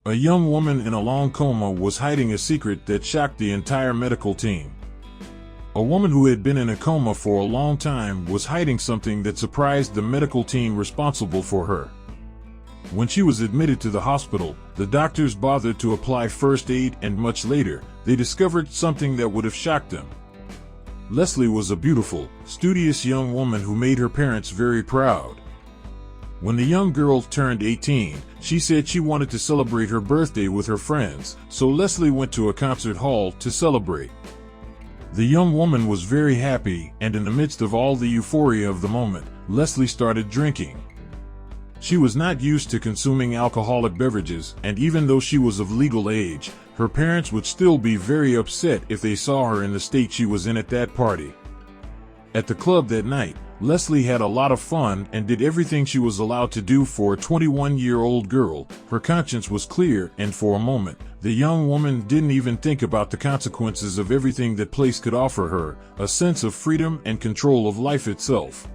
A young woman in a long coma was hiding a secret that shocked the entire medical team. A woman who had been in a coma for a long time was hiding something that surprised the medical team responsible for her. When she was admitted to the hospital, the doctors bothered to apply first aid, and much later, they discovered something that would have shocked them. Leslie was a beautiful, studious young woman who made her parents very proud. When the young girl turned 18, she said she wanted to celebrate her birthday with her friends, so Leslie went to a concert hall to celebrate. The young woman was very happy, and in the midst of all the euphoria of the moment, Leslie started drinking. She was not used to consuming alcoholic beverages, and even though she was of legal age, her parents would still be very upset if they saw her in the state she was in at that party. At the club that night, Leslie had a lot of fun and did everything she was allowed to do for a 21-year-old girl. Her conscience was clear, and for a moment, the young woman didn't even think about the consequences of everything that place could offer her, a sense of freedom and control of life itself.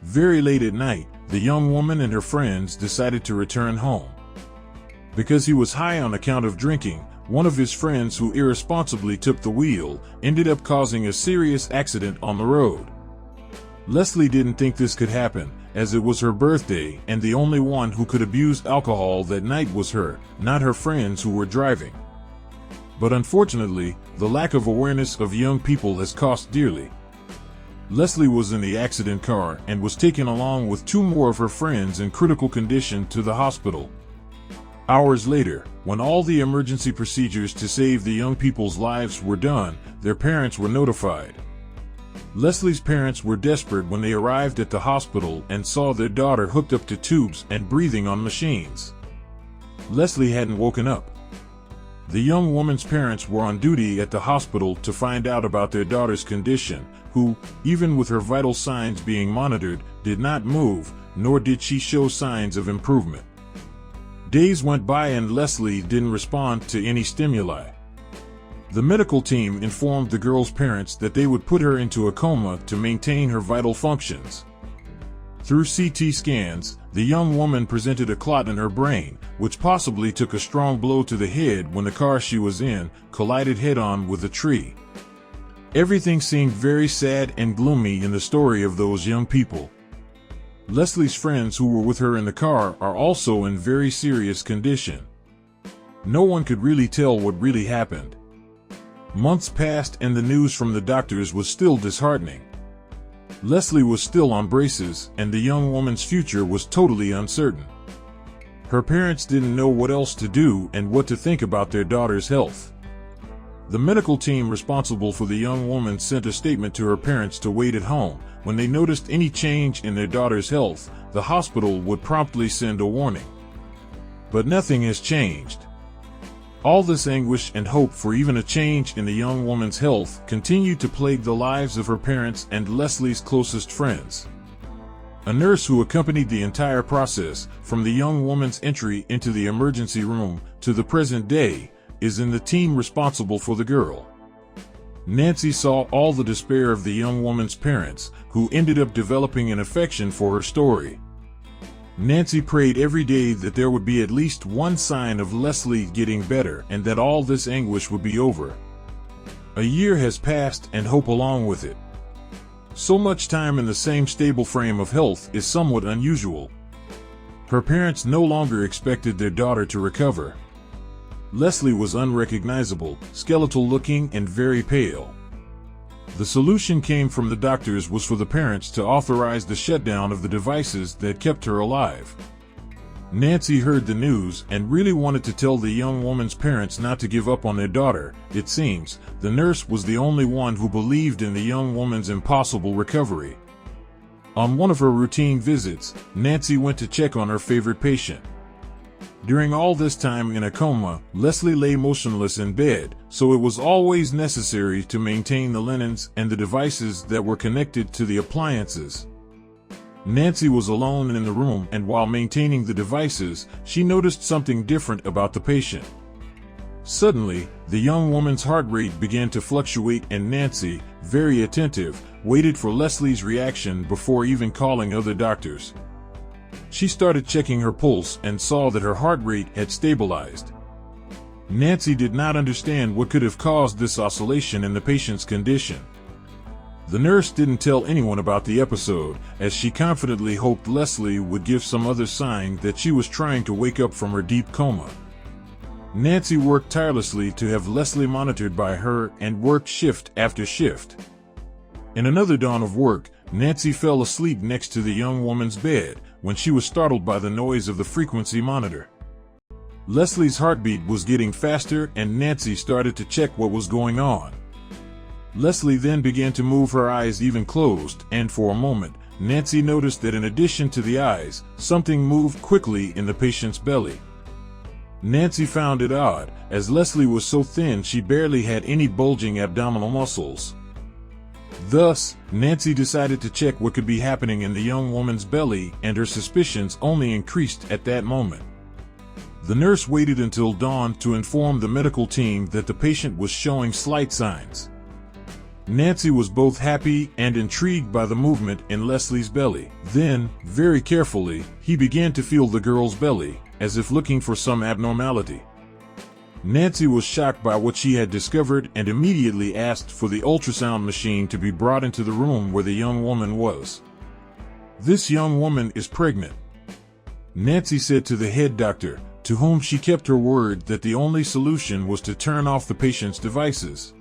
Very late at night, the young woman and her friends decided to return home. Because he was high on account of drinking, one of his friends who irresponsibly took the wheel ended up causing a serious accident on the road. Leslie didn't think this could happen, as it was her birthday, and the only one who could abuse alcohol that night was her, not her friends who were driving. But unfortunately, the lack of awareness of young people has cost dearly. Leslie was in the accident car and was taken along with two more of her friends in critical condition to the hospital. Hours later, when all the emergency procedures to save the young people's lives were done, their parents were notified. Leslie's parents were desperate when they arrived at the hospital and saw their daughter hooked up to tubes and breathing on machines. Leslie hadn't woken up. The young woman's parents were on duty at the hospital to find out about their daughter's condition, who, even with her vital signs being monitored, did not move, nor did she show signs of improvement. Days went by and Leslie didn't respond to any stimuli. The medical team informed the girl's parents that they would put her into a coma to maintain her vital functions. Through CT scans, the young woman presented a clot in her brain, which possibly took a strong blow to the head when the car she was in collided head-on with a tree. Everything seemed very sad and gloomy in the story of those young people. Leslie's friends who were with her in the car are also in very serious condition. No one could really tell what really happened. Months passed and the news from the doctors was still disheartening. Leslie was still on braces, and the young woman's future was totally uncertain. Her parents didn't know what else to do and what to think about their daughter's health. The medical team responsible for the young woman sent a statement to her parents to wait at home. When they noticed any change in their daughter's health, the hospital would promptly send a warning. But nothing has changed. All this anguish and hope for even a change in the young woman's health continued to plague the lives of her parents and Leslie's closest friends. A nurse who accompanied the entire process, from the young woman's entry into the emergency room to the present day, is in the team responsible for the girl. Nancy saw all the despair of the young woman's parents, who ended up developing an affection for her story. Nancy prayed every day that there would be at least one sign of Leslie getting better and that all this anguish would be over. A year has passed and hope along with it. So much time in the same stable frame of health is somewhat unusual. Her parents no longer expected their daughter to recover. Leslie was unrecognizable, skeletal-looking and very pale. The solution came from the doctors was for the parents to authorize the shutdown of the devices that kept her alive. Nancy heard the news and really wanted to tell the young woman's parents not to give up on their daughter. It seems the nurse was the only one who believed in the young woman's impossible recovery. On one of her routine visits, Nancy went to check on her favorite patient. During all this time in a coma, Leslie lay motionless in bed, so it was always necessary to maintain the linens and the devices that were connected to the appliances. Nancy was alone in the room, and while maintaining the devices, she noticed something different about the patient. Suddenly, the young woman's heart rate began to fluctuate, and Nancy, very attentive, waited for Leslie's reaction before even calling other doctors. She started checking her pulse and saw that her heart rate had stabilized. Nancy did not understand what could have caused this oscillation in the patient's condition. The nurse didn't tell anyone about the episode, as she confidently hoped Leslie would give some other sign that she was trying to wake up from her deep coma. Nancy worked tirelessly to have Leslie monitored by her and worked shift after shift. In another dawn of work, Nancy fell asleep next to the young woman's bed when she was startled by the noise of the frequency monitor. Leslie's heartbeat was getting faster and Nancy started to check what was going on. Leslie then began to move her eyes even closed, and for a moment, Nancy noticed that in addition to the eyes, something moved quickly in the patient's belly. Nancy found it odd, as Leslie was so thin she barely had any bulging abdominal muscles. Thus, Nancy decided to check what could be happening in the young woman's belly, and her suspicions only increased at that moment. The nurse waited until dawn to inform the medical team that the patient was showing slight signs. Nancy was both happy and intrigued by the movement in Leslie's belly. Then, very carefully, he began to feel the girl's belly, as if looking for some abnormality. Nancy was shocked by what she had discovered and immediately asked for the ultrasound machine to be brought into the room where the young woman was. "This young woman is pregnant," Nancy said to the head doctor, to whom she kept her word that the only solution was to turn off the patient's devices.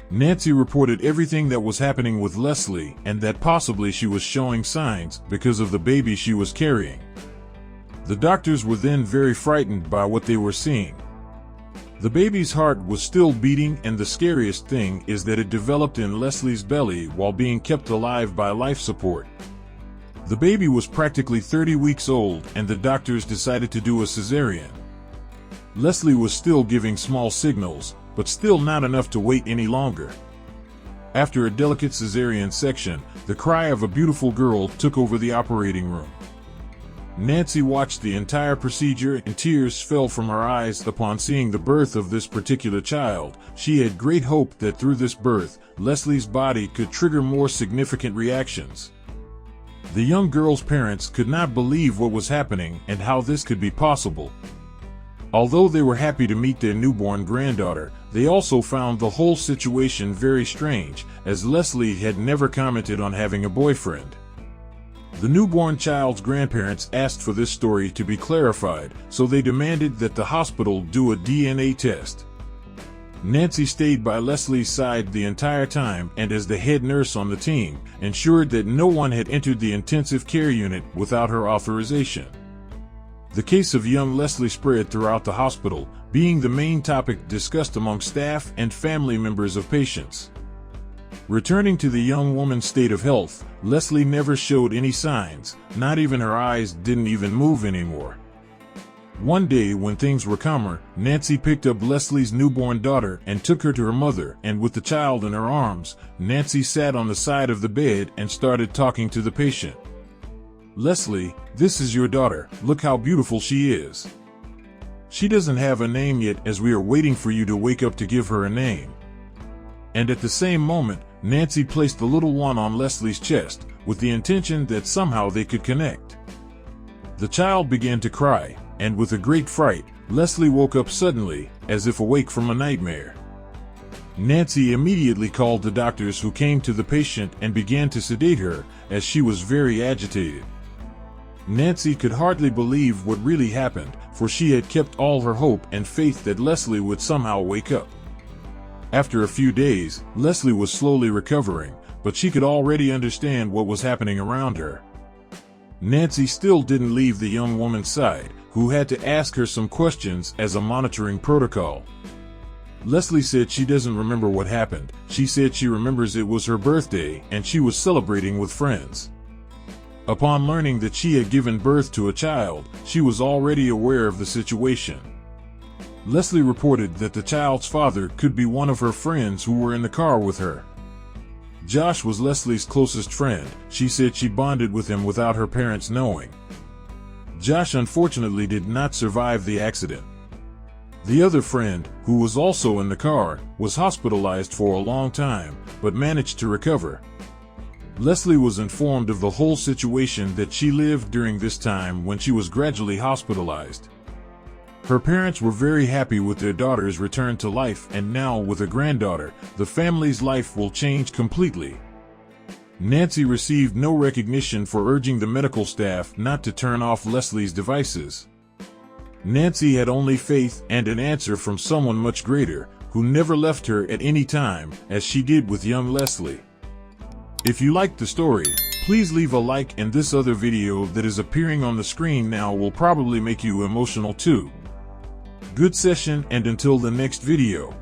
Nancy reported everything that was happening with Leslie and that possibly she was showing signs because of the baby she was carrying. The doctors were then very frightened by what they were seeing. The baby's heart was still beating, and the scariest thing is that it developed in Leslie's belly while being kept alive by life support. The baby was practically 30 weeks old, and the doctors decided to do a cesarean. Leslie was still giving small signals, but still not enough to wait any longer. After a delicate cesarean section, the cry of a beautiful girl took over the operating room. Nancy watched the entire procedure and tears fell from her eyes upon seeing the birth of this particular child. She had great hope that through this birth, Leslie's body could trigger more significant reactions. The young girl's parents could not believe what was happening and how this could be possible. Although they were happy to meet their newborn granddaughter, they also found the whole situation very strange, as Leslie had never commented on having a boyfriend. The newborn child's grandparents asked for this story to be clarified, so they demanded that the hospital do a DNA test. Nancy stayed by Leslie's side the entire time and, as the head nurse on the team, ensured that no one had entered the intensive care unit without her authorization. The case of young Leslie spread throughout the hospital, being the main topic discussed among staff and family members of patients. Returning to the young woman's state of health, Leslie never showed any signs, not even her eyes didn't even move anymore. One day when things were calmer, Nancy picked up Leslie's newborn daughter and took her to her mother, and with the child in her arms, Nancy sat on the side of the bed and started talking to the patient. "Leslie, this is your daughter, look how beautiful she is. She doesn't have a name yet, as we are waiting for you to wake up to give her a name." And at the same moment, Nancy placed the little one on Leslie's chest, with the intention that somehow they could connect. The child began to cry, and with a great fright, Leslie woke up suddenly, as if awake from a nightmare. Nancy immediately called the doctors, who came to the patient and began to sedate her, as she was very agitated. Nancy could hardly believe what really happened, for she had kept all her hope and faith that Leslie would somehow wake up. After a few days, Leslie was slowly recovering, but she could already understand what was happening around her. Nancy still didn't leave the young woman's side, who had to ask her some questions as a monitoring protocol. Leslie said she doesn't remember what happened. She said she remembers it was her birthday and she was celebrating with friends. Upon learning that she had given birth to a child, she was already aware of the situation. Leslie reported that the child's father could be one of her friends who were in the car with her. Josh was Leslie's closest friend. She said she bonded with him without her parents knowing. Josh unfortunately did not survive the accident. The other friend, who was also in the car, was hospitalized for a long time, but managed to recover. Leslie was informed of the whole situation that she lived during this time when she was gradually hospitalized. Her parents were very happy with their daughter's return to life, and now with a granddaughter, the family's life will change completely. Nancy received no recognition for urging the medical staff not to turn off Leslie's devices. Nancy had only faith and an answer from someone much greater, who never left her at any time, as she did with young Leslie. If you liked the story, please leave a like, and this other video that is appearing on the screen now will probably make you emotional too. Good session, and until the next video.